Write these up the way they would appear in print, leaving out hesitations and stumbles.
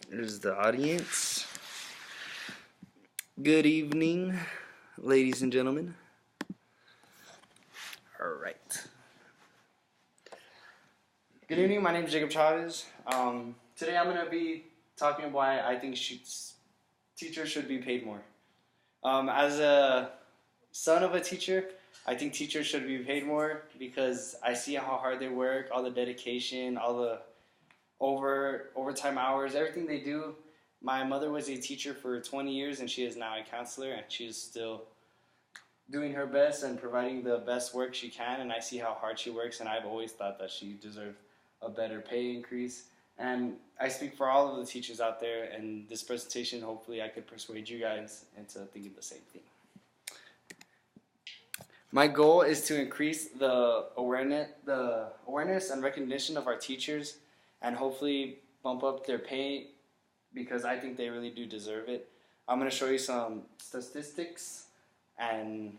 There's the audience. Good evening, ladies and gentlemen. All right. Good evening. My name is Jcob Chavez. Today I'm going to be talking about why I think teachers should be paid more. As a son of a teacher, I think teachers should be paid more because I see how hard they work, all the dedication, all the overtime hours, everything they do. My mother was a teacher for 20 years and she is now a counselor, and she is still doing her best and providing the best work she can, and I see how hard she works, and I've always thought that she deserved a better pay increase. And I speak for all of the teachers out there, and this presentation, hopefully I could persuade you guys into thinking the same thing. My goal is to increase the awareness and recognition of our teachers, and hopefully bump up their pay because I think they really do deserve it. I'm going to show you some statistics and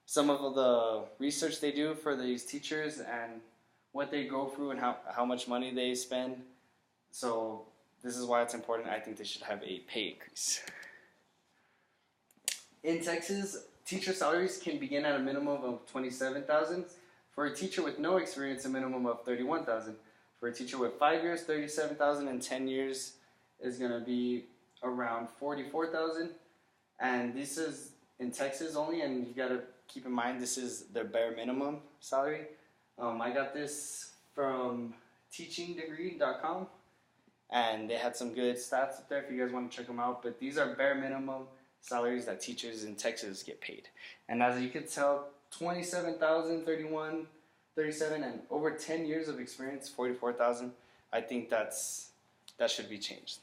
some of the research they do for these teachers and what they go through and how much money they spend. So this is why it's important. I think they should have a pay increase. In Texas, teacher salaries can begin at a minimum of $27,000. For a teacher with no experience, a minimum of $31,000. For a teacher with 5 years, $37,000, and 10 years is going to be around $44,000. And this is in Texas only, and you got to keep in mind this is their bare minimum salary. I got this from teachingdegree.com, and they had some good stats up there if you guys want to check them out. But these are bare minimum salaries that teachers in Texas get paid. And as you can tell, $27,000, $31,000, $37,000, and over 10 years of experience, $44,000. I think that should be changed.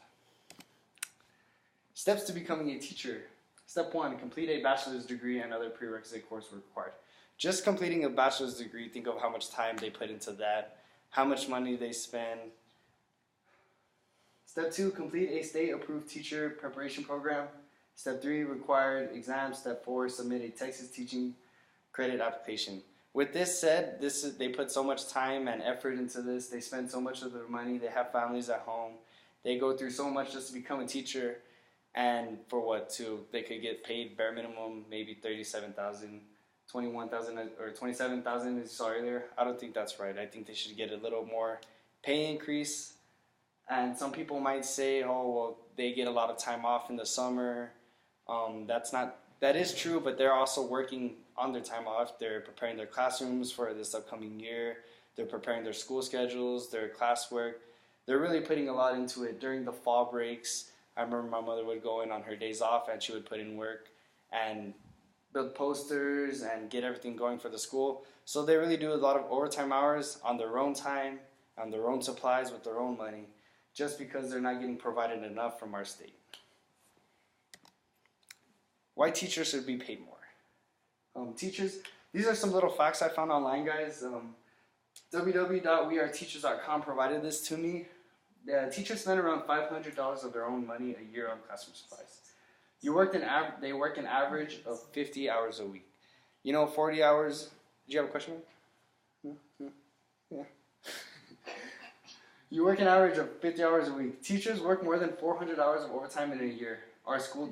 Steps to becoming a teacher. Step 1, complete a bachelor's degree and other prerequisite coursework required. Just completing a bachelor's degree, think of how much time they put into that, how much money they spend. Step 2, complete a state-approved teacher preparation program. Step 3, required exams. Step 4, submit a Texas teaching credit application. With this said, they put so much time and effort into this. They spend so much of their money. They have families at home. They go through so much just to become a teacher. And for what, too? They could get paid bare minimum, maybe $37,000, $21,000, or $27,000 as you saw earlier. I don't think that's right. I think they should get a little more pay increase. And some people might say, oh, well, they get a lot of time off in the summer. That is true, but they're also working on their time off. They're preparing their classrooms for this upcoming year. They're preparing their school schedules, their classwork. They're really putting a lot into it. During the fall breaks, I remember my mother would go in on her days off and she would put in work and build posters and get everything going for the school. So they really do a lot of overtime hours on their own time, on their own supplies, with their own money, just because they're not getting provided enough from our state. Why teachers should be paid more. These are some little facts I found online, guys. www.weareteachers.com provided this to me. Teachers spend around $500 of their own money a year on classroom supplies. They work an average of 50 hours a week. 40 hours. Did you have a question? Yeah. You work an average of 50 hours a week. Teachers work more than 400 hours of overtime in a year.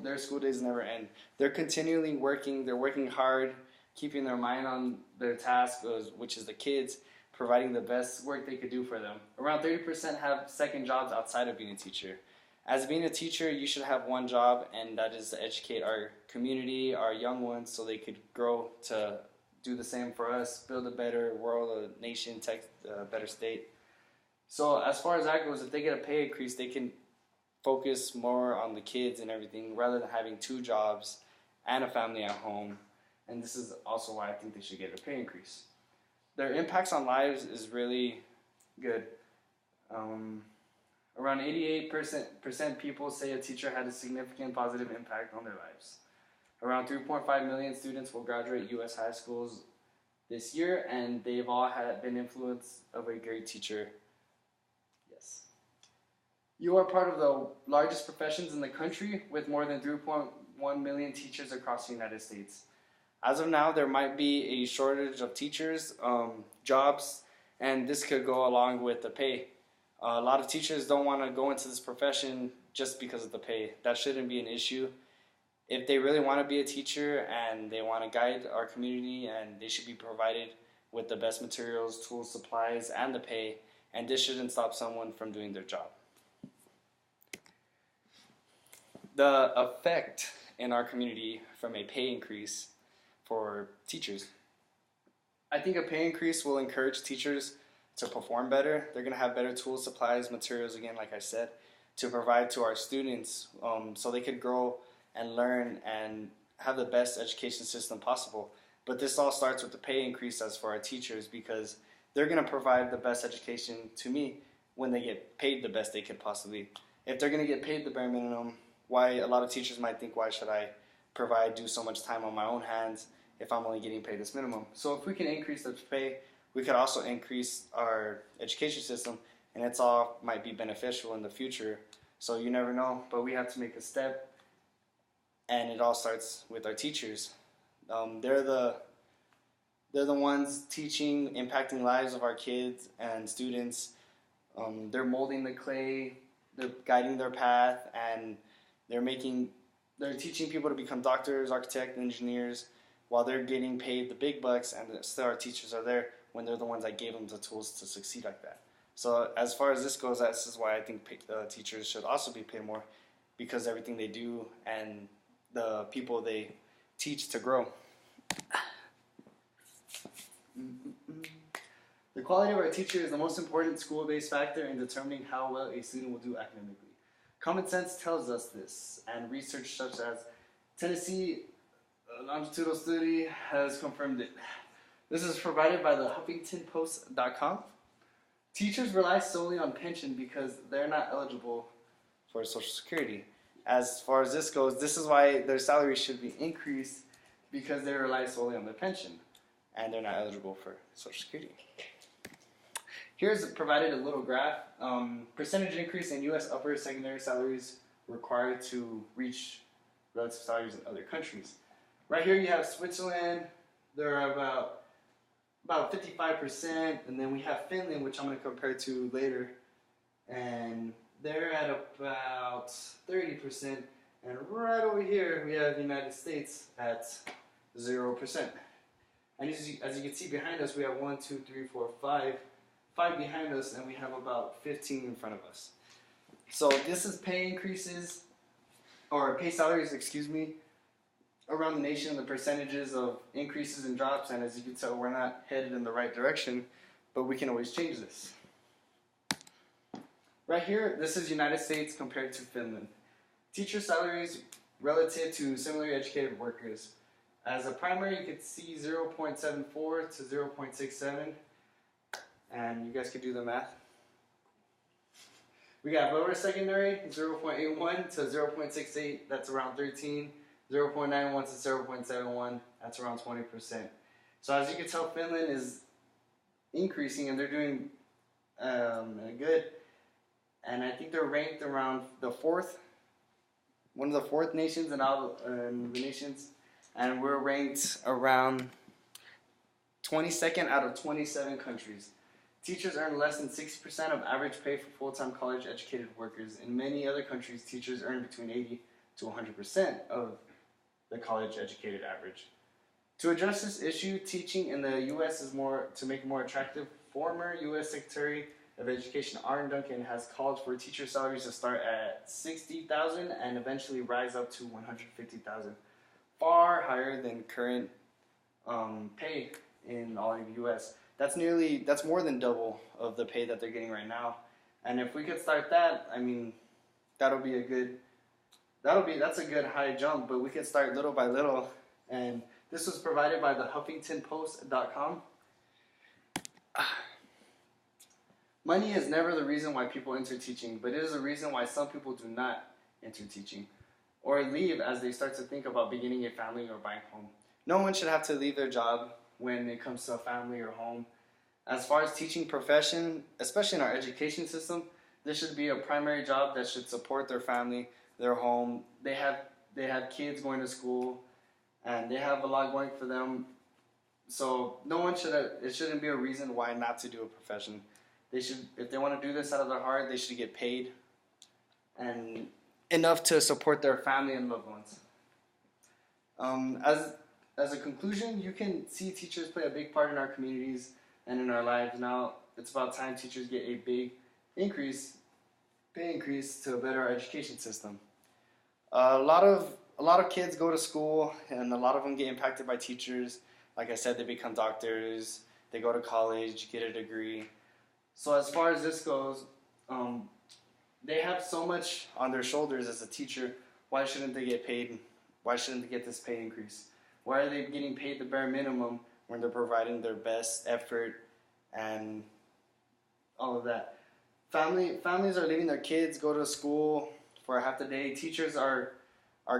Their school days never end. They're continually working. They're working hard, keeping their mind on their task, which is the kids, providing the best work they could do for them. Around 30% have second jobs outside of being a teacher. As being a teacher, you should have one job, and that is to educate our community, our young ones, so they could grow to do the same for us, build a better world, a nation, a better state. So as far as that goes, if they get a pay increase, they can focus more on the kids and everything rather than having 2 jobs and a family at home. And this is also why I think they should get a pay increase. Their impacts on lives is really good. Around 88% people say a teacher had a significant positive impact on their lives. Around 3.5 million students will graduate U.S. high schools this year, and they've all been influenced of a great teacher. Yes. You are part of the largest professions in the country with more than 3.1 million teachers across the United States. As of now, there might be a shortage of teachers, jobs, and this could go along with the pay. A lot of teachers don't want to go into this profession just because of the pay. That shouldn't be an issue. If they really want to be a teacher and they want to guide our community, and they should be provided with the best materials, tools, supplies, and the pay, and this shouldn't stop someone from doing their job. The effect in our community from a pay increase for teachers. I think a pay increase will encourage teachers to perform better. They're going to have better tools, supplies, materials, again, like I said, to provide to our students so they could grow and learn and have the best education system possible. But this all starts with the pay increase as for our teachers, because they're going to provide the best education to me when they get paid the best they could possibly. If they're going to get paid the bare minimum, why a lot of teachers might think, why should I do so much time on my own hands if I'm only getting paid this minimum? So if we can increase the pay, we could also increase our education system, and it's all might be beneficial in the future. So you never know, but we have to make a step, and it all starts with our teachers. They're the ones teaching, impacting lives of our kids and students. They're molding the clay, they're guiding their path, and they're teaching people to become doctors, architects, engineers, while they're getting paid the big bucks, and still our teachers are there when they're the ones that gave them the tools to succeed like that. So as far as this goes, this is why I think teachers should also be paid more, because everything they do and the people they teach to grow. The quality of our teacher is the most important school-based factor in determining how well a student will do academically. Common sense tells us this, and research such as Tennessee longitudinal study has confirmed it. This is provided by the HuffingtonPost.com. Teachers rely solely on pension because they're not eligible for Social Security. As far as this goes, this is why their salary should be increased, because they rely solely on their pension and they're not eligible for Social Security. Here's provided a little graph. Percentage increase in U.S. upper secondary salaries required to reach relative salaries in other countries. Right here you have Switzerland. They're about 55%, and then we have Finland, which I'm going to compare to later, and they're at about 30%, and right over here we have the United States at 0%. And as you can see behind us, we have 1, 2, 3, 4, 5 behind us, and we have about 15 in front of us. So this is pay increases, or pay salaries, excuse me, around the nation, the percentages of increases and drops, and as you can tell, we're not headed in the right direction, but we can always change this. Right here, this is United States compared to Finland. Teacher salaries relative to similarly educated workers. As a primary, you could see 0.74 to 0.67, and you guys could do the math. We got lower secondary, 0.81 to 0.68, that's around 13. 0.91 to 0.71, that's around 20%. So as you can tell, Finland is increasing, and they're doing good. And I think they're ranked around one of the fourth nations in all the nations. And we're ranked around 22nd out of 27 countries. Teachers earn less than 60% of average pay for full-time college-educated workers. In many other countries, teachers earn between 80 to 100% of the college-educated average. To address this issue, teaching in the U.S. is to make it more attractive. Former U.S. Secretary of Education Arne Duncan has called for teacher salaries to start at $60,000 and eventually rise up to $150,000, far higher than current pay in all of the U.S. That's more than double of the pay that they're getting right now. And if we could start that, I mean, that's a good high jump, but we can start little by little. And this was provided by the HuffingtonPost.com. Money is never the reason why people enter teaching, but it is the reason why some people do not enter teaching or leave as they start to think about beginning a family or buying a home. No one should have to leave their job when it comes to a family or home. As far as teaching profession, especially in our education system, this should be a primary job that should support their family, their home. They have kids going to school, and they have a lot going for them. So it shouldn't be a reason why not to do a profession. They should, if they want to do this out of their heart, they should get paid and enough to support their family and loved ones. As a conclusion, you can see teachers play a big part in our communities and in our lives. Now it's about time teachers get a big pay increase to a better education system. A lot of kids go to school, and a lot of them get impacted by teachers. Like I said, they become doctors, they go to college, get a degree. So as far as this goes, they have so much on their shoulders as a teacher. Why shouldn't they get paid? Why shouldn't they get this pay increase? Why are they getting paid the bare minimum when they're providing their best effort and all of that? Families are leaving their kids go to school for half the day. Teachers are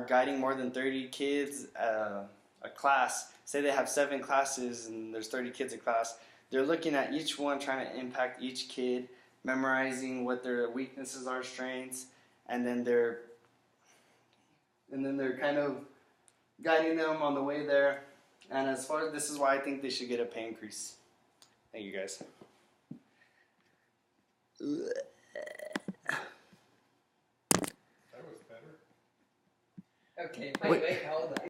guiding more than 30 kids a class. Say they have 7 classes and there's 30 kids a class. They're looking at each one, trying to impact each kid, memorizing what their weaknesses are, strengths, and then they're kind of guiding them on the way there. And as far as this is why I think they should get a pay increase. Thank you guys. That was better. Okay, wait, hold on.